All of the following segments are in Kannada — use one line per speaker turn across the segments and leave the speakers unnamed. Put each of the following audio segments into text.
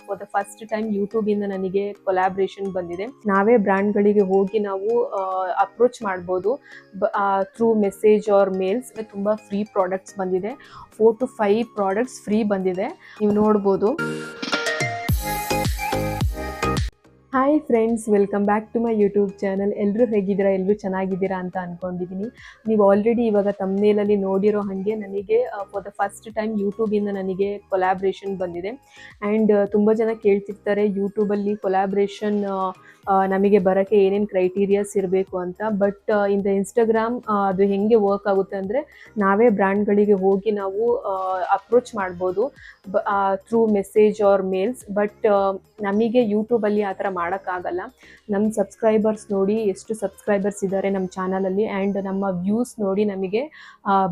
For the first time YouTube ಇಂದ ನನಗೆ ಕೊಲಾಬ್ರೇಷನ್ ಬಂದಿದೆ. ನಾವೇ ಬ್ರ್ಯಾಂಡ್ಗಳಿಗೆ ಹೋಗಿ ನಾವು ಅಪ್ರೋಚ್ ಮಾಡ್ಬೋದು ಥ್ರೂ ಮೆಸೇಜ್ ಆರ್ ಮೇಲ್ಸ್. ತುಂಬಾ ಫ್ರೀ ಪ್ರಾಡಕ್ಟ್ಸ್ ಬಂದಿದೆ, 4 to 5 ಪ್ರಾಡಕ್ಟ್ಸ್ ಫ್ರೀ ಬಂದಿದೆ, ನೀವು ನೋಡ್ಬೋದು. Hi friends, welcome back to my YouTube channel. ಎಲ್ಲರೂ ಹೇಗಿದ್ದೀರಾ? ಎಲ್ಲರೂ ಚೆನ್ನಾಗಿದ್ದೀರಾ ಅಂತ ಅಂದ್ಕೊಂಡಿದ್ದೀನಿ. ನೀವು ಆಲ್ರೆಡಿ ಇವಾಗ ತಮ್ನೇಲಲ್ಲಿ ನೋಡಿರೋ ಹಾಗೆ ನನಗೆ ಫಾರ್ ದ ಫಸ್ಟ್ ಟೈಮ್ ಯೂಟ್ಯೂಬಿಂದ ನನಗೆ ಕೊಲಾಬ್ರೇಷನ್ ಬಂದಿದೆ. ಆ್ಯಂಡ್ ತುಂಬ ಜನ ಕೇಳ್ತಿರ್ತಾರೆ ಯೂಟ್ಯೂಬಲ್ಲಿ ಕೊಲಾಬ್ರೇಷನ್ ನಮಗೆ ಬರೋಕ್ಕೆ ಏನೇನು ಕ್ರೈಟೀರಿಯಾಸ್ ಇರಬೇಕು ಅಂತ. ಬಟ್ ಇನ್ ದ ಇನ್ಸ್ಟಾಗ್ರಾಮ್ ಅದು ಹೆಂಗೆ ವರ್ಕ್ ಆಗುತ್ತೆ ಅಂದರೆ, ನಾವೇ ಬ್ರ್ಯಾಂಡ್ಗಳಿಗೆ ಹೋಗಿ ನಾವು ಅಪ್ರೋಚ್ ಮಾಡ್ಬೋದು through message or mails. But ನಮಗೆ ಯೂಟ್ಯೂಬಲ್ಲಿ ಆ ಥರ ಮಾಡೋಕ್ಕಾಗಲ್ಲ. ನಮ್ಮ ಸಬ್ಸ್ಕ್ರೈಬರ್ಸ್ ನೋಡಿ, ಎಷ್ಟು ಸಬ್ಸ್ಕ್ರೈಬರ್ಸ್ ಇದ್ದಾರೆ ನಮ್ಮ ಚಾನಲಲ್ಲಿ, ಆ್ಯಂಡ್ ನಮ್ಮ ವ್ಯೂಸ್ ನೋಡಿ ನಮಗೆ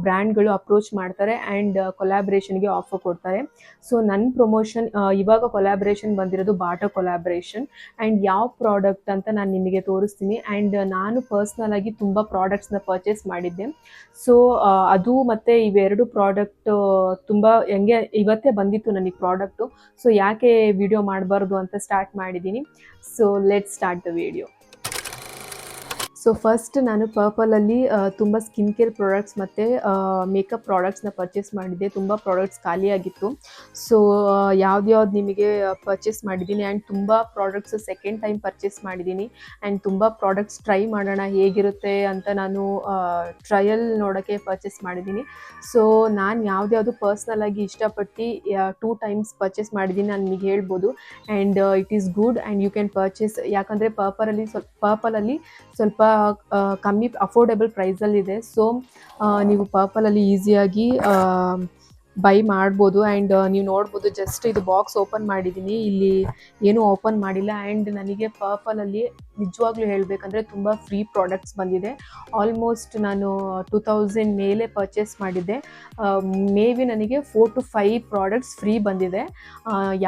ಬ್ರ್ಯಾಂಡ್ಗಳು ಅಪ್ರೋಚ್ ಮಾಡ್ತಾರೆ ಆ್ಯಂಡ್ ಕೊಲಾಬ್ರೇಷನ್ಗೆ ಆಫರ್ ಕೊಡ್ತಾರೆ. ಸೊ ನನ್ನ ಪ್ರಮೋಷನ್ ಇವಾಗ ಕೊಲಾಬ್ರೇಷನ್ ಬಂದಿರೋದು ಬಾಟಾ ಕೊಲಾಬ್ರೇಷನ್. ಆ್ಯಂಡ್ ಯಾವ ಪ್ರಾಡಕ್ಟ್ ಅಂತ ನಾನು ನಿಮಗೆ ತೋರಿಸ್ತೀನಿ. ಆ್ಯಂಡ್ ನಾನು ಪರ್ಸ್ನಲ್ ಆಗಿ ತುಂಬ ಪ್ರಾಡಕ್ಟ್ಸ್ನ ಪರ್ಚೇಸ್ ಮಾಡಿದ್ದೆ. ಸೊ ಅದು ಮತ್ತು ಇವೆರಡು ಪ್ರಾಡಕ್ಟ್ ತುಂಬ ಹೆಂಗೆ ಇವತ್ತೇ ಬಂದಿತ್ತು ನನಗೆ ಪ್ರಾಡಕ್ಟು. ಸೊ ಯಾಕೆ ವಿಡಿಯೋ ಮಾಡಬಾರ್ದು ಅಂತ ಸ್ಟಾರ್ಟ್ ಮಾಡಿದ್ದೀನಿ. So let's start the video. So first ನಾನು ಪರ್ಪಲಲ್ಲಿ ತುಂಬ ಸ್ಕಿನ್ ಕೇರ್ ಪ್ರಾಡಕ್ಟ್ಸ್ ಮತ್ತು ಮೇಕಪ್ ಪ್ರಾಡಕ್ಟ್ಸ್ನ ಪರ್ಚೇಸ್ ಮಾಡಿದ್ದೆ. ತುಂಬ ಪ್ರಾಡಕ್ಟ್ಸ್ ಖಾಲಿಯಾಗಿತ್ತು. ಸೊ ಯಾವ್ದು ನಿಮಗೆ ಪರ್ಚೇಸ್ ಮಾಡಿದ್ದೀನಿ. ಆ್ಯಂಡ್ ತುಂಬ ಪ್ರಾಡಕ್ಟ್ಸ್ ಸೆಕೆಂಡ್ ಟೈಮ್ ಪರ್ಚೇಸ್ ಮಾಡಿದ್ದೀನಿ. ಆ್ಯಂಡ್ ತುಂಬ ಪ್ರಾಡಕ್ಟ್ಸ್ ಟ್ರೈ ಮಾಡೋಣ ಹೇಗಿರುತ್ತೆ ಅಂತ ನಾನು ಟ್ರಯಲ್ ನೋಡೋಕ್ಕೆ ಪರ್ಚೇಸ್ ಮಾಡಿದ್ದೀನಿ. ಸೊ ನಾನು ಯಾವ್ದು ಪರ್ಸ್ನಲ್ ಆಗಿ ಇಷ್ಟಪಟ್ಟು 2 times ಪರ್ಚೇಸ್ ಮಾಡಿದ್ದೀನಿ ನಾನು ನಿಮಗೆ ಹೇಳ್ಬೋದು. And it is good and you can purchase. ಯಾಕಂದರೆ ಪರ್ಪಲಲ್ಲಿ ಸ್ವಲ್ಪ ಕಮ್ಮಿ ಅಫೋರ್ಡೆಬಲ್ ಪ್ರೈಸಲ್ಲಿದೆ. ಸೊ ನೀವು ಪರ್ಪಲಲ್ಲಿ ಈಸಿಯಾಗಿ ಬೈ ಮಾಡ್ಬೋದು. ಆ್ಯಂಡ್ ನೀವು ನೋಡ್ಬೋದು, ಜಸ್ಟ್ ಇದು ಬಾಕ್ಸ್ ಓಪನ್ ಮಾಡಿದ್ದೀನಿ, ಇಲ್ಲಿ ಏನೂ ಓಪನ್ ಮಾಡಿಲ್ಲ. ಆ್ಯಂಡ್ ನನಗೆ ಪರ್ಪಲಲ್ಲಿ ನಿಜವಾಗ್ಲೂ ಹೇಳಬೇಕಂದ್ರೆ ತುಂಬ ಫ್ರೀ ಪ್ರಾಡಕ್ಟ್ಸ್ ಬಂದಿದೆ. ಆಲ್ಮೋಸ್ಟ್ ನಾನು 2000 ಮೇಲೆ ಪರ್ಚೇಸ್ ಮಾಡಿದ್ದೆ. ಮೇ ಬಿ ನನಗೆ 4 to 5 ಪ್ರಾಡಕ್ಟ್ಸ್ ಫ್ರೀ ಬಂದಿದೆ.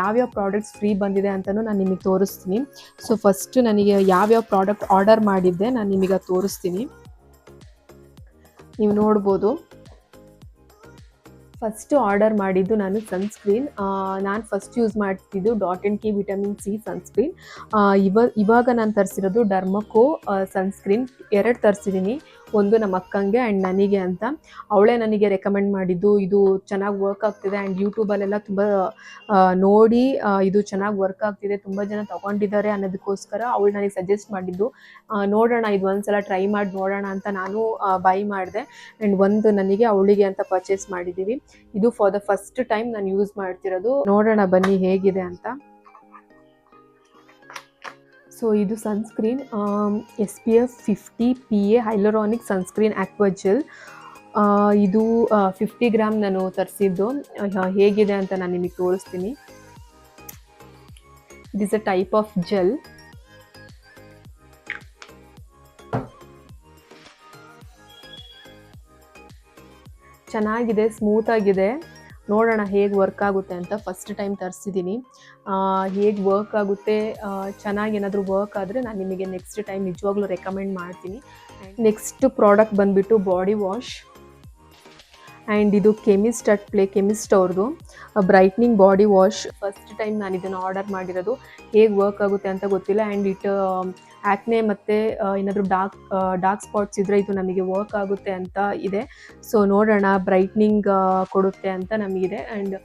ಯಾವ್ಯಾವ ಪ್ರಾಡಕ್ಟ್ಸ್ ಫ್ರೀ ಬಂದಿದೆ ಅಂತಲೂ ನಾನು ನಿಮಗೆ ತೋರಿಸ್ತೀನಿ. ಸೊ ಫಸ್ಟ್ ನನಗೆ ಯಾವ್ಯಾವ ಪ್ರಾಡಕ್ಟ್ ಆರ್ಡರ್ ಮಾಡಿದ್ದೆ ನಾನು ನಿಮಗೆ ತೋರಿಸ್ತೀನಿ, ನೀವು ನೋಡ್ಬೋದು. ಫಸ್ಟ್ ಆರ್ಡರ್ ಮಾಡಿದ್ದು ನಾನು ಸನ್ಸ್ಕ್ರೀನ್. ನಾನು ಫಸ್ಟ್ ಯೂಸ್ ಮಾಡ್ತಿದ್ದು DOT&K ವಿಟಮಿನ್ ಸಿ ಸನ್ಸ್ಕ್ರೀನ್. ಇವಾಗ ನಾನು ತರಿಸಿರೋದು ಡರ್ಮಕೋ ಸನ್ಸ್ಕ್ರೀನ್. 2 ತರಿಸಿದ್ದೀನಿ, ಒಂದು ನಮ್ಮ ಅಕ್ಕಂಗೆ ಆ್ಯಂಡ್ ನನಗೆ ಅಂತ. ಅವಳೇ ನನಗೆ ರೆಕಮೆಂಡ್ ಮಾಡಿದ್ದು, ಇದು ಚೆನ್ನಾಗಿ ವರ್ಕ್ ಆಗ್ತಿದೆ ಆ್ಯಂಡ್ ಯೂಟ್ಯೂಬಲ್ಲೆಲ್ಲ ತುಂಬ ನೋಡಿ ಇದು ಚೆನ್ನಾಗಿ ವರ್ಕ್ ಆಗ್ತಿದೆ, ತುಂಬ ಜನ ತೊಗೊಂಡಿದ್ದಾರೆ ಅನ್ನೋದಕ್ಕೋಸ್ಕರ ಅವಳು ನನಗೆ ಸಜೆಸ್ಟ್ ಮಾಡಿದ್ದು. ನೋಡೋಣ, ಇದು ಒಂದ್ಸಲ ಟ್ರೈ ಮಾಡಿ ನೋಡೋಣ ಅಂತ ನಾನು ಬೈ ಮಾಡಿದೆ. ಆ್ಯಂಡ್ ಒಂದು ನನಗೆ ಅವಳಿಗೆ ಅಂತ ಪರ್ಚೇಸ್ ಮಾಡಿದ್ದೀವಿ. ಇದು ಫಾರ್ ದ ಫಸ್ಟ್ ಟೈಮ್ ನಾನು ಯೂಸ್ ಮಾಡ್ತಿರೋದು. ನೋಡೋಣ ಬನ್ನಿ ಹೇಗಿದೆ ಅಂತ. ಸೊ ಇದು sunscreen SPF 50 PA hyaluronic sunscreen aqua gel. ಇದು 50 ಗ್ರಾಮ್ ನಾನು ತರಿಸಿದ್ದು. ಹೇಗಿದೆ ಅಂತ ನಾನು ನಿಮಗೆ ತೋರಿಸ್ತೀನಿ. It is a type of gel. ಚೆನ್ನಾಗಿದೆ, ಸ್ಮೂತಾಗಿದೆ. ನೋಡೋಣ ಹೇಗೆ ವರ್ಕ್ ಆಗುತ್ತೆ ಅಂತ. ಫಸ್ಟ್ ಟೈಮ್ ತರಿಸಿದ್ದೀನಿ, ಹೇಗೆ ವರ್ಕ್ ಆಗುತ್ತೆ. ಚೆನ್ನಾಗಿ ಏನಾದರೂ ವರ್ಕ್ ಆದರೆ ನಾನು ನಿಮಗೆ ನೆಕ್ಸ್ಟ್ ಟೈಮ್ ನಿಜವಾಗ್ಲೂ ರೆಕಮೆಂಡ್ ಮಾಡ್ತೀನಿ. ನೆಕ್ಸ್ಟ್ ಪ್ರಾಡಕ್ಟ್ ಬಂದುಬಿಟ್ಟು ಬಾಡಿ ವಾಶ್. ಆ್ಯಂಡ್ ಇದು ಕೆಮಿಸ್ಟ್ ಅವ್ರದ್ದು brightening body wash. First time ನಾನು ಇದನ್ನು ಆರ್ಡರ್ ಮಾಡಿರೋದು. ಹೇಗೆ ವರ್ಕ್ ಆಗುತ್ತೆ ಅಂತ ಗೊತ್ತಿಲ್ಲ. ಆ್ಯಂಡ್ ಆ್ಯಕ್ನೆ ಮತ್ತು ಏನಾದರೂ ಡಾರ್ಕ್ ಸ್ಪಾಟ್ಸ್ ಇದ್ದರೆ ಇದು ನಮಗೆ ವರ್ಕ್ ಆಗುತ್ತೆ ಅಂತ ಇದೆ. ಸೊ ನೋಡೋಣ, ಬ್ರೈಟ್ನಿಂಗ್ ಕೊಡುತ್ತೆ ಅಂತ ನಮಗಿದೆ. And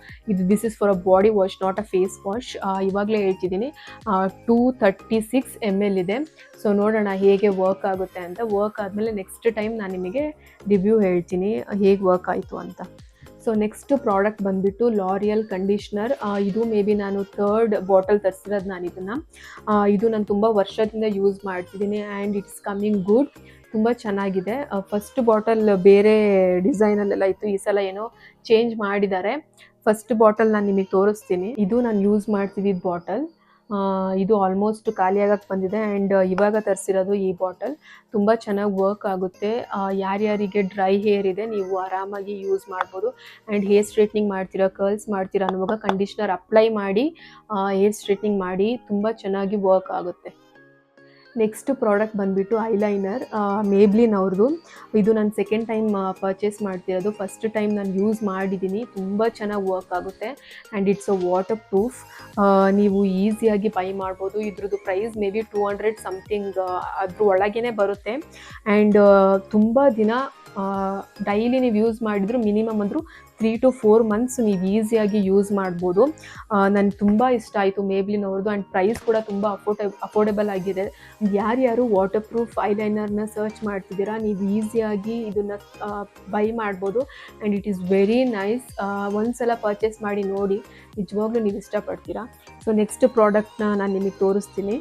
this is for a body wash, not a face wash. ಇವಾಗಲೇ ಹೇಳ್ತಿದ್ದೀನಿ, 236 ml ಇದೆ. ಸೊ ನೋಡೋಣ ಹೇಗೆ ವರ್ಕ್ ಆಗುತ್ತೆ ಅಂತ. ವರ್ಕ್ ಆದಮೇಲೆ ನೆಕ್ಸ್ಟ್ ಟೈಮ್ ನಾನು ನಿಮಗೆ ರಿವ್ಯೂ ಹೇಳ್ತೀನಿ ಹೇಗೆ ವರ್ಕ್ ಆಯಿತು ಅಂತ. ಸೊ ನೆಕ್ಸ್ಟ್ ಪ್ರಾಡಕ್ಟ್ ಬಂದುಬಿಟ್ಟು ಲಾರಿಯಲ್ ಕಂಡೀಷ್ನರ್. ಇದು ಮೇ ಬಿ ನಾನು 3rd ಬಾಟಲ್ ತರಿಸಿರೋದು ನಾನು ಇದನ್ನು. ಇದು ನಾನು ತುಂಬ ವರ್ಷದಿಂದ ಯೂಸ್ ಮಾಡ್ತಿದ್ದೀನಿ ಆ್ಯಂಡ್ ಇಟ್ಸ್ ಕಮ್ಮಿಂಗ್ ಗುಡ್. ತುಂಬ ಚೆನ್ನಾಗಿದೆ. ಫಸ್ಟ್ ಬಾಟಲ್ ಬೇರೆ ಡಿಸೈನಲ್ಲೆಲ್ಲ ಇತ್ತು, ಈ ಸಲ ಏನೋ ಚೇಂಜ್ ಮಾಡಿದ್ದಾರೆ. ಫಸ್ಟ್ ಬಾಟಲ್ ನಾನು ನಿಮಗೆ ತೋರಿಸ್ತೀನಿ. ಇದು ನಾನು ಯೂಸ್ ಮಾಡ್ತಿದ್ದಿದ್ದು ಬಾಟಲ್. ಇದು ಆಲ್ಮೋಸ್ಟ್ ಖಾಲಿಯಾಗಕ್ಕೆ ಬಂದಿದೆ. ಆ್ಯಂಡ್ ಇವಾಗ ತರಿಸಿರೋದು ಈ ಬಾಟಲ್. ತುಂಬ ಚೆನ್ನಾಗಿ ವರ್ಕ್ ಆಗುತ್ತೆ. ಯಾರ್ಯಾರಿಗೆ ಡ್ರೈ ಹೇರ್ ಇದೆ ನೀವು ಆರಾಮಾಗಿ ಯೂಸ್ ಮಾಡ್ಬೋದು. ಆ್ಯಂಡ್ ಹೇರ್ ಸ್ಟ್ರೇಟ್ನಿಂಗ್ ಮಾಡ್ತೀರಾ, ಕರ್ಲ್ಸ್ ಮಾಡ್ತೀರಾ ಅನ್ನುವಾಗ ಕಂಡೀಷ್ನರ್ ಅಪ್ಲೈ ಮಾಡಿ ಹೇರ್ ಸ್ಟ್ರೇಟ್ನಿಂಗ್ ಮಾಡಿ, ತುಂಬ ಚೆನ್ನಾಗಿ ವರ್ಕ್ ಆಗುತ್ತೆ. ನೆಕ್ಸ್ಟ್ ಪ್ರಾಡಕ್ಟ್ ಬಂದುಬಿಟ್ಟು ಐಲೈನರ್, ಮೇಬ್ಲಿನ್ ಅವ್ರದ್ದು. ಇದು ನಾನು ಸೆಕೆಂಡ್ ಟೈಮ್ ಪರ್ಚೇಸ್ ಮಾಡ್ತಿರೋದು. ಫಸ್ಟ್ ಟೈಮ್ ನಾನು ಯೂಸ್ ಮಾಡಿದ್ದೀನಿ, ತುಂಬ ಚೆನ್ನಾಗಿ ವರ್ಕ್ ಆಗುತ್ತೆ and it's a water proof. ನೀವು ಈಸಿಯಾಗಿ ಬೈ ಮಾಡ್ಬೋದು. ಇದ್ರದ್ದು ಪ್ರೈಸ್ ಮೇ ಬಿ 200 ಸಮಥಿಂಗ್ ಅದ್ರ ಒಳಗೇ ಬರುತ್ತೆ. ಆ್ಯಂಡ್ ತುಂಬ ದಿನ ಡೈಲಿ ನೀವು ಯೂಸ್ ಮಾಡಿದ್ರು ಮಿನಿಮಮ್ ಅಂದರೂ 3 to 4 ಮಂತ್ಸ್ ನೀವು ಈಸಿಯಾಗಿ ಯೂಸ್ ಮಾಡ್ಬೋದು. ನನಗೆ ತುಂಬ ಇಷ್ಟ ಆಯಿತು ಮೇಬ್ಲಿನ್ ಅವ್ರದ್ದು ಆ್ಯಂಡ್ ಪ್ರೈಸ್ ಕೂಡ ತುಂಬ ಅಫೋರ್ಡೆಬಲ್ ಆಗಿದೆ. ಯಾರ್ಯಾರು ವಾಟರ್ ಪ್ರೂಫ್ ಐಲೈನರ್ನ ಸರ್ಚ್ ಮಾಡ್ತಿದ್ದೀರಾ, ನೀವು ಈಸಿಯಾಗಿ ಇದನ್ನು ಬೈ ಮಾಡ್ಬೋದು and it is very nice. ಒಂದ್ಸಲ ಪರ್ಚೇಸ್ ಮಾಡಿ ನೋಡಿ, ನಿಜವಾಗ್ಲೂ ನೀವು ಇಷ್ಟಪಡ್ತೀರಾ. ಸೊ ನೆಕ್ಸ್ಟ್ ಪ್ರಾಡಕ್ಟ್ನ ನಾನು ನಿಮಗೆ ತೋರಿಸ್ತೀನಿ.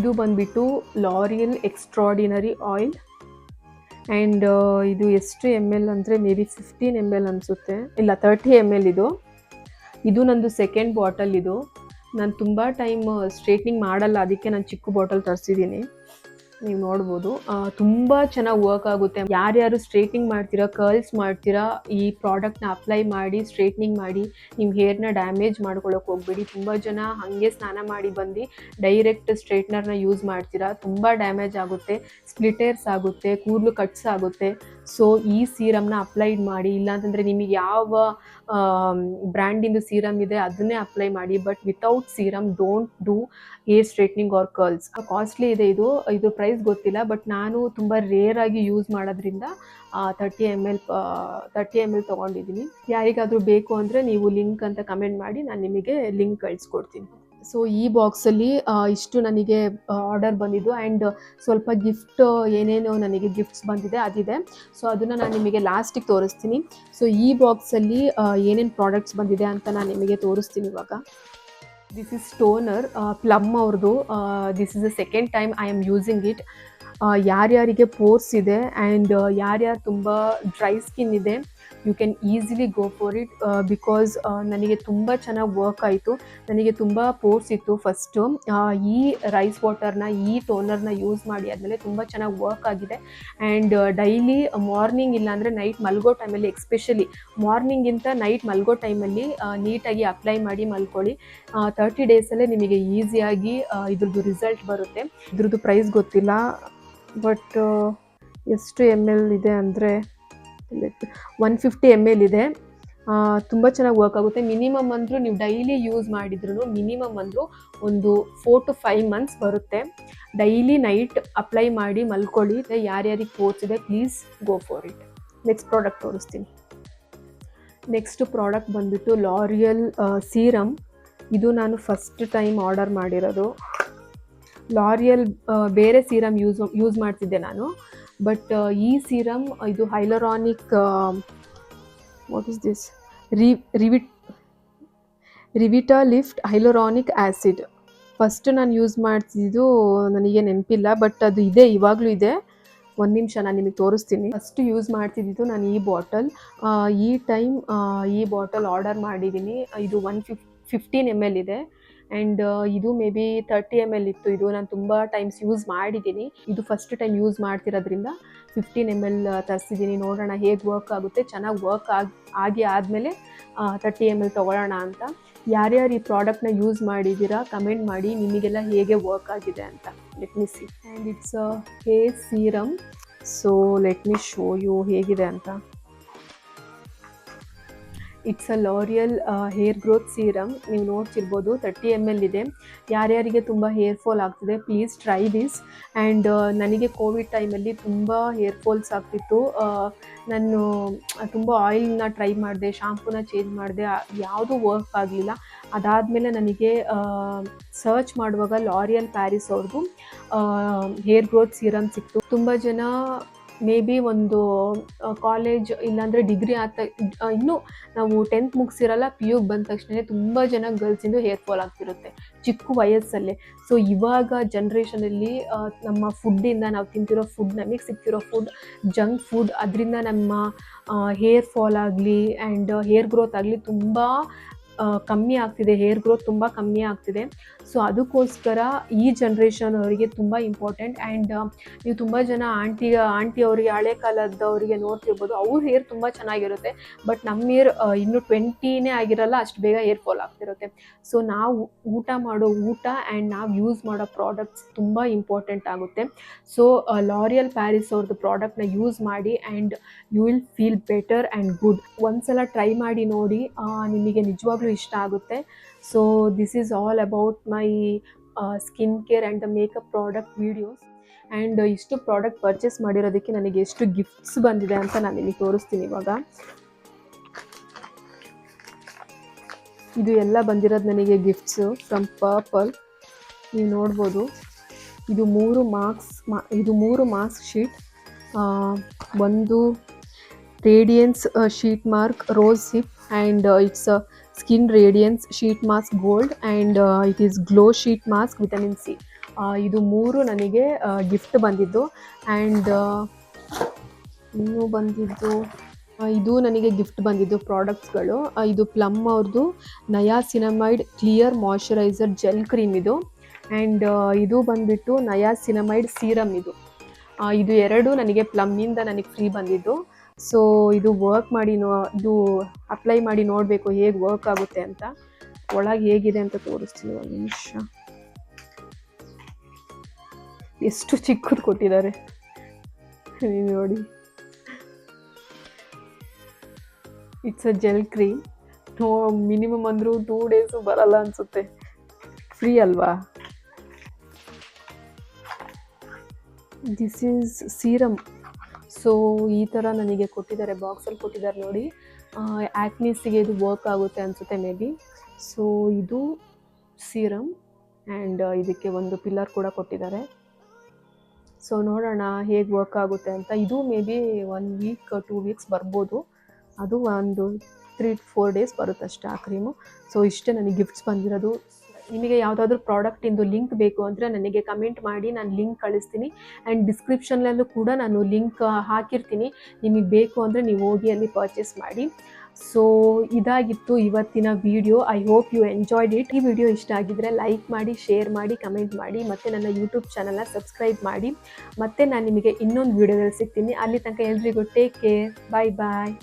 ಇದು ಬಂದುಬಿಟ್ಟು ಲಾರಿಯಲ್ ಎಕ್ಸ್ಟ್ರಾಡಿನರಿ ಆಯಿಲ್ ಆ್ಯಂಡ್ ಇದು ಎಷ್ಟು ml ಅಂದರೆ ಮೇ ಬಿ 15 ml ಅನಿಸುತ್ತೆ, ಇಲ್ಲ 30 ml ಇದು ನಂದು ಸೆಕೆಂಡ್ ಬಾಟಲ್. ಇದು ನಾನು ತುಂಬ ಟೈಮ್ ಸ್ಟ್ರೇಟ್ನಿಂಗ್ ಮಾಡಲ್ಲ, ಅದಕ್ಕೆ ನಾನು ಚಿಕ್ಕ ಬಾಟಲ್ ತರಿಸಿದ್ದೀನಿ. ನೀವು ನೋಡ್ಬೋದು ತುಂಬ ಚೆನ್ನಾಗಿ ವರ್ಕ್ ಆಗುತ್ತೆ. ಯಾರ್ಯಾರು ಸ್ಟ್ರೇಟ್ನಿಂಗ್ ಮಾಡ್ತೀರಾ, ಕರ್ಲ್ಸ್ ಮಾಡ್ತೀರಾ, ಈ ಪ್ರಾಡಕ್ಟ್ನ ಅಪ್ಲೈ ಮಾಡಿ ಸ್ಟ್ರೇಟ್ನಿಂಗ್ ಮಾಡಿ. ನಿಮ್ಮ ಹೇರ್ನ ಡ್ಯಾಮೇಜ್ ಮಾಡ್ಕೊಳ್ಳೋಕೆ ಹೋಗ್ಬೇಡಿ. ತುಂಬ ಜನ ಹಾಗೆ ಸ್ನಾನ ಮಾಡಿ ಬಂದು ಡೈರೆಕ್ಟ್ ಸ್ಟ್ರೇಟ್ನರ್ನ ಯೂಸ್ ಮಾಡ್ತೀರಾ, ತುಂಬ ಡ್ಯಾಮೇಜ್ ಆಗುತ್ತೆ, ಸ್ಪ್ಲಿಟೇರ್ಸ್ ಆಗುತ್ತೆ, ಕೂದಲು ಕಟ್ಸ್ ಆಗುತ್ತೆ. ಸೊ ಈ ಸೀರಮ್ನ ಅಪ್ಲೈಡ್ ಮಾಡಿ. ಇಲ್ಲಾಂತಂದರೆ ನಿಮಗೆ ಯಾವ ಬ್ರ್ಯಾಂಡಿಂದು ಸೀರಮ್ ಇದೆ ಅದನ್ನೇ ಅಪ್ಲೈ ಮಾಡಿ. But without serum don't do hair straightening or curls. Costly ಇದೆ ಇದು ಪ್ರೈಸ್ ಗೊತ್ತಿಲ್ಲ, ಬಟ್ ನಾನು ತುಂಬ ರೇರ್ ಆಗಿ ಯೂಸ್ ಮಾಡೋದ್ರಿಂದ 30 ml ತೊಗೊಂಡಿದ್ದೀನಿ. ಯಾರಿಗಾದರೂ ಬೇಕು ಅಂದರೆ ನೀವು ಲಿಂಕ್ ಅಂತ ಕಮೆಂಟ್ ಮಾಡಿ, ನಾನು ನಿಮಗೆ ಲಿಂಕ್ ಕಳಿಸ್ಕೊಡ್ತೀನಿ. ಸೊ ಈ ಬಾಕ್ಸಲ್ಲಿ ಇಷ್ಟು ನನಗೆ ಆರ್ಡರ್ ಬಂದಿದ್ದು ಆ್ಯಂಡ್ ಸ್ವಲ್ಪ ಗಿಫ್ಟ್ ಏನೇನು ನನಗೆ ಗಿಫ್ಟ್ಸ್ ಬಂದಿದೆ ಅದಿದೆ. ಸೊ ಅದನ್ನು ನಾನು ನಿಮಗೆ ಲಾಸ್ಟಿಗೆ ತೋರಿಸ್ತೀನಿ. ಸೊ ಈ ಬಾಕ್ಸಲ್ಲಿ ಏನೇನು ಪ್ರಾಡಕ್ಟ್ಸ್ ಬಂದಿದೆ ಅಂತ ನಾನು ನಿಮಗೆ ತೋರಿಸ್ತೀನಿ ಇವಾಗ. ದಿಸ್ ಇಸ್ ಟೋನರ್, ಪ್ಲಮ್ ಅವ್ರದ್ದು. This is the second time I am using it. ಯಾರ್ಯಾರಿಗೆ ಪೋರ್ಸ್ ಇದೆ ಆ್ಯಂಡ್ ಯಾರ್ಯಾರು ತುಂಬ ಡ್ರೈ ಸ್ಕಿನ್ ಇದೆ, you can easily go for it because ನನಗೆ ತುಂಬ ಚೆನ್ನಾಗಿ ವರ್ಕ್ ಆಯಿತು. ನನಗೆ ತುಂಬ ಪೋರ್ಸ್ ಇತ್ತು ಫಸ್ಟು. ಈ ರೈಸ್ ವಾಟರ್ನ, ಈ ಟೋನರ್ನ ಯೂಸ್ ಮಾಡಿ ಆದಮೇಲೆ ತುಂಬ ಚೆನ್ನಾಗಿ ವರ್ಕ್ ಆಗಿದೆ. ಆ್ಯಂಡ್ ಡೈಲಿ ಮಾರ್ನಿಂಗ್ ಇಲ್ಲಾಂದರೆ ನೈಟ್ ಮಲ್ಗೋ ಟೈಮಲ್ಲಿ, ಎಕ್ಸ್ಪೆಷಲಿ ಮಾರ್ನಿಂಗಿಂತ ನೈಟ್ ಮಲ್ಗೋ ಟೈಮಲ್ಲಿ ನೀಟಾಗಿ ಅಪ್ಲೈ ಮಾಡಿ ಮಲ್ಕೊಳ್ಳಿ. 30 ಡೇಸಲ್ಲೇ ನಿಮಗೆ ಈಸಿಯಾಗಿ ಇದ್ರದ್ದು ರಿಸಲ್ಟ್ ಬರುತ್ತೆ. ಇದ್ರದ್ದು ಪ್ರೈಸ್ ಗೊತ್ತಿಲ್ಲ, ಬಟ್ ಎಷ್ಟು ml ಇದೆ ಅಂದರೆ 150 ml ಇದೆ. ತುಂಬ ಚೆನ್ನಾಗಿ ವರ್ಕ್ ಆಗುತ್ತೆ. ಮಿನಿಮಮ್ ಅಂದರೂ ನೀವು ಡೈಲಿ ಯೂಸ್ ಮಾಡಿದ್ರು ಮಿನಿಮಮ್ ಅಂದರೂ ಒಂದು 4 to 5 ಮಂತ್ಸ್ ಬರುತ್ತೆ. ಡೈಲಿ ನೈಟ್ ಅಪ್ಲೈ ಮಾಡಿ ಮಲ್ಕೊಳ್ಳಿ. ಯಾರ್ಯಾರಿಗೆ ಪೋರ್ಸ್ ಇದೆ please go for it. Next product ತೋರಿಸ್ತೀನಿ. ನೆಕ್ಸ್ಟ್ ಪ್ರಾಡಕ್ಟ್ ಬಂದುಬಿಟ್ಟು ಲಾರಿಯಲ್ ಸೀರಮ್. ಇದು ನಾನು ಫಸ್ಟ್ ಟೈಮ್ ಆರ್ಡರ್ ಮಾಡಿರೋದು. ಲಾರಿಯಲ್ ಬೇರೆ ಸೀರಮ್ ಯೂಸ್ ಮಾಡ್ತಿದ್ದೆ ನಾನು, ಬಟ್ ಈ ಸೀರಮ್ ಇದು hyaluronic, what is this, Revitalift hyaluronic acid. First ನಾನು ಯೂಸ್ ಮಾಡ್ತಿದ್ದು ನನಗೆ ನೆನಪಿಲ್ಲ, ಬಟ್ ಅದು ಇದೆ, ಇವಾಗಲೂ ಇದೆ. ಒಂದು ನಿಮಿಷ ನಾನು ನಿಮಗೆ ತೋರಿಸ್ತೀನಿ. ಫಸ್ಟ್ ಯೂಸ್ ಮಾಡ್ತಿದ್ದು ನಾನು ಈ ಬಾಟಲ್. ಈ ಟೈಮ್ ಈ ಬಾಟಲ್ ಆರ್ಡರ್ ಮಾಡಿದ್ದೀನಿ. ಇದು 115 ml ಇದೆ ಆ್ಯಂಡ್ ಇದು ಮೇ ಬಿ 30 ml ಇತ್ತು. ಇದು ನಾನು ತುಂಬ ಟೈಮ್ಸ್ ಯೂಸ್ ಮಾಡಿದ್ದೀನಿ. ಇದು ಫಸ್ಟ್ ಟೈಮ್ ಯೂಸ್ ಮಾಡ್ತಿರೋದ್ರಿಂದ 15 ml ತರಿಸಿದ್ದೀನಿ. ನೋಡೋಣ ಹೇಗೆ ವರ್ಕ್ ಆಗುತ್ತೆ. ಚೆನ್ನಾಗಿ ವರ್ಕ್ ಆದಮೇಲೆ 30 ml ತೊಗೊಳ್ಳೋಣ ಅಂತ. ಯಾರ್ಯಾರು ಈ ಪ್ರಾಡಕ್ಟ್ನ ಯೂಸ್ ಮಾಡಿದ್ದೀರಾ ಕಮೆಂಟ್ ಮಾಡಿ, ನಿಮಗೆಲ್ಲ ಹೇಗೆ ವರ್ಕ್ ಆಗಿದೆ ಅಂತ. Let me see. And it's a hair serum. So let me show you ಹೇಗಿದೆ ಅಂತ. It's a L'Oreal hair growth serum. ನೀವು ನೋಡ್ತಿರ್ಬೋದು 30 ml ಇದೆ. ಯಾರ್ಯಾರಿಗೆ ತುಂಬ ಹೇರ್ ಫಾಲ್ ಆಗ್ತಿದೆ ಪ್ಲೀಸ್ ಟ್ರೈ ದಿಸ್. ಆ್ಯಂಡ್ ನನಗೆ ಕೋವಿಡ್ ಟೈಮಲ್ಲಿ ತುಂಬ ಹೇರ್ ಫಾಲ್ಸ್ ಆಗ್ತಿತ್ತು. ನಾನು ತುಂಬ ಆಯಿಲ್ನ ಟ್ರೈ ಮಾಡಿದೆ, ಶಾಂಪೂನ ಚೇಂಜ್ ಮಾಡಿದೆ, ಯಾವುದೂ ವರ್ಕ್ ಆಗಲಿಲ್ಲ. ಅದಾದಮೇಲೆ ನನಗೆ ಸರ್ಚ್ ಮಾಡುವಾಗ ಲಾರಿಯಲ್ ಪ್ಯಾರಿಸ್ ಅವ್ರದ್ದು ಹೇರ್ ಗ್ರೋತ್ ಸೀರಮ್ ಸಿಕ್ತು. ತುಂಬ ಜನ ಮೇ ಬಿ ಒಂದು ಕಾಲೇಜ್ ಇಲ್ಲಾಂದರೆ ಡಿಗ್ರಿ ಇನ್ನೂ ನಾವು 10th ಮುಗಿಸಿರಲ್ಲ, PU ಬಂದ ತಕ್ಷಣ ತುಂಬ ಜನ ಗರ್ಲ್ಸಿಂದು ಹೇರ್ ಫಾಲ್ ಆಗ್ತಿರುತ್ತೆ ಚಿಕ್ಕ ವಯಸ್ಸಲ್ಲೇ. ಸೊ ಇವಾಗ ಜನ್ರೇಷನಲ್ಲಿ ನಮ್ಮ ಫುಡ್ಡಿಂದ, ನಾವು ತಿಂತಿರೋ ಫುಡ್, ನಮಗೆ ಸಿಗ್ತಿರೋ ಫುಡ್ ಜಂಕ್ ಫುಡ್, ಅದರಿಂದ ನಮ್ಮ ಹೇರ್ ಫಾಲ್ ಆಗಲಿ ಆ್ಯಂಡ್ ಹೇರ್ ಗ್ರೋತ್ ಆಗಲಿ ತುಂಬ ಕಮ್ಮಿ ಆಗ್ತಿದೆ, ಹೇರ್ ಗ್ರೋತ್ ತುಂಬ ಕಮ್ಮಿ ಆಗ್ತಿದೆ. ಸೊ ಅದಕ್ಕೋಸ್ಕರ ಈ ಜನ್ರೇಷನ್ ಅವರಿಗೆ ತುಂಬ ಇಂಪಾರ್ಟೆಂಟ್. ಆ್ಯಂಡ್ ನೀವು ತುಂಬ ಜನ ಆಂಟಿ ಅವರಿಗೆ, ಹಳೆ ಕಾಲದವರಿಗೆ ನೋಡ್ತಿರ್ಬೋದು, ಅವ್ರ ಹೇರ್ ತುಂಬ ಚೆನ್ನಾಗಿರುತ್ತೆ. ಬಟ್ ನಮ್ಮ ಹೇರ್ ಇನ್ನೂ 20ನೇ ಆಗಿರಲ್ಲ, ಅಷ್ಟು ಬೇಗ ಹೇರ್ ಫಾಲ್ ಆಗ್ತಿರುತ್ತೆ. ಸೊ ನಾವು ಊಟ ಮಾಡೋ ಊಟ ಆ್ಯಂಡ್ ನಾವು ಯೂಸ್ ಮಾಡೋ ಪ್ರಾಡಕ್ಟ್ಸ್ ತುಂಬ ಇಂಪಾರ್ಟೆಂಟ್ ಆಗುತ್ತೆ. ಸೊ ಲಾರಿಯಲ್ ಪ್ಯಾರಿಸ್ ಅವ್ರದ್ದು ಪ್ರಾಡಕ್ಟ್ನ ಯೂಸ್ ಮಾಡಿ and you will feel better and good. ಒಂದ್ಸಲ ಟ್ರೈ ಮಾಡಿ ನೋಡಿ, ನಿಮಗೆ ನಿಜವಾಗ್ಲೂ ಇಷ್ಟ ಆಗುತ್ತೆ. So this is all about my skin care and the makeup product videos. And ಇಷ್ಟು ಪ್ರಾಡಕ್ಟ್ ಪರ್ಚೇಸ್ ಮಾಡಿರೋದಕ್ಕೆ ನನಗೆ ಎಷ್ಟು ಗಿಫ್ಟ್ಸ್ ಬಂದಿದೆ ಅಂತ ನಾನು ನಿಮಗೆ ತೋರಿಸ್ತೀನಿ ಇವಾಗ. ಇದು ಎಲ್ಲ ಬಂದಿರೋದು ನನಗೆ ಗಿಫ್ಟ್ಸು ಫ್ರಮ್ ಪರ್ಪಲ್. ನೀವು ನೋಡ್ಬೋದು, ಇದು 3 ಮಾಸ್ಕ್ ಶೀಟ್. ಒಂದು radiance sheet mark rose hip and it's skin radiance sheet mask gold and it is glow sheet mask vitamin C. ಇದು 3 ನನಗೆ ಗಿಫ್ಟ್ ಬಂದಿದ್ದು. ಆ್ಯಂಡ್ ಇನ್ನೂ ಬಂದಿದ್ದು, ಇದು ನನಗೆ ಗಿಫ್ಟ್ ಬಂದಿದ್ದು ಪ್ರಾಡಕ್ಟ್ಸ್ಗಳು. ಇದು ಪ್ಲಮ್ ಅವ್ರದ್ದು ನಯಾಸಿನಮೈಡ್ ಕ್ಲಿಯರ್ ಮಾಯ್ಶ್ಚರೈಸರ್ ಜೆಲ್ ಕ್ರೀಮ್ ಇದು. ಆ್ಯಂಡ್ ಇದು ಬಂದುಬಿಟ್ಟು ನಯಾಸಿನಮೈಡ್ ಸೀರಮ್ ಇದು. ಇದು 2 ನನಗೆ ಪ್ಲಮ್ಮಿಂದ ನನಗೆ ಫ್ರೀ ಬಂದಿದ್ದು. ಸೊ ಇದು ವರ್ಕ್ ಮಾಡಿ ಇದು ಅಪ್ಲೈ ಮಾಡಿ ನೋಡಬೇಕು ಹೇಗೆ ವರ್ಕ್ ಆಗುತ್ತೆ ಅಂತ. ಒಳಗೆ ಹೇಗಿದೆ ಅಂತ ತೋರಿಸ್ತೀನಿ, ಒಂದು ನಿಮಿಷ. ಎಷ್ಟು ಚಿಕ್ಕದು ಕೊಟ್ಟಿದ್ದಾರೆ ನೋಡಿ. It's a gel cream. Minimum ಅಂದರೂ 2 ಡೇಸು ಬರಲ್ಲ ಅನಿಸುತ್ತೆ. ಫ್ರೀ ಅಲ್ವಾ. This is serum. ಸೊ ಈ ಥರ ನನಗೆ ಕೊಟ್ಟಿದ್ದಾರೆ, ಬಾಕ್ಸಲ್ಲಿ ಕೊಟ್ಟಿದ್ದಾರೆ ನೋಡಿ. ಆ್ಯಕ್ನೀಸಿಗೆ ಇದು ವರ್ಕ್ ಆಗುತ್ತೆ ಅನಿಸುತ್ತೆ ಮೇ ಬಿ. ಸೊ ಇದು ಸೀರಮ್ ಆ್ಯಂಡ್ ಇದಕ್ಕೆ ಒಂದು ಪಿಲ್ಲರ್ ಕೂಡ ಕೊಟ್ಟಿದ್ದಾರೆ. ಸೊ ನೋಡೋಣ ಹೇಗೆ ವರ್ಕ್ ಆಗುತ್ತೆ ಅಂತ. ಇದು ಮೇ ಬಿ 1 ವೀಕ್ 2 ವೀಕ್ಸ್ ಬರ್ಬೋದು. ಅದು ಒಂದು 3 to 4 ಡೇಸ್ ಬರುತ್ತಷ್ಟೇ ಆ ಕ್ರೀಮು. ಸೊ ಇಷ್ಟೇ ನನಗೆ ಗಿಫ್ಟ್ಸ್ ಬಂದಿರೋದು. ನಿಮಗೆ ಯಾವುದಾದ್ರೂ ಪ್ರಾಡಕ್ಟಿಂದು ಲಿಂಕ್ ಬೇಕು ಅಂದರೆ ನನಗೆ ಕಮೆಂಟ್ ಮಾಡಿ, ನಾನು ಲಿಂಕ್ ಕಳಿಸ್ತೀನಿ. ಆ್ಯಂಡ್ ಡಿಸ್ಕ್ರಿಪ್ಷನಲ್ಲೂ ಕೂಡ ನಾನು ಲಿಂಕ್ ಹಾಕಿರ್ತೀನಿ. ನಿಮಗೆ ಬೇಕು ಅಂದರೆ ನೀವು ಹೋಗಿ ಅಲ್ಲಿ ಪರ್ಚೇಸ್ ಮಾಡಿ. ಸೊ ಇದಾಗಿತ್ತು ಇವತ್ತಿನ video. I hope you enjoyed it. ಈ ವಿಡಿಯೋ ಇಷ್ಟ ಆಗಿದ್ದರೆ ಲೈಕ್ ಮಾಡಿ, ಶೇರ್ ಮಾಡಿ, ಕಮೆಂಟ್ ಮಾಡಿ, ಮತ್ತು ನನ್ನ ಯೂಟ್ಯೂಬ್ ಚಾನಲ್ನ ಸಬ್ಸ್ಕ್ರೈಬ್ ಮಾಡಿ. ಮತ್ತು ನಾನು ನಿಮಗೆ ಇನ್ನೊಂದು ವಿಡಿಯೋದಲ್ಲಿ ಸಿಗ್ತೀನಿ. ಅಲ್ಲಿ ತನಕ ಎಲ್ರಿಗೂ ಟೇಕ್ ಕೇರ್. ಬಾಯ್ ಬಾಯ್.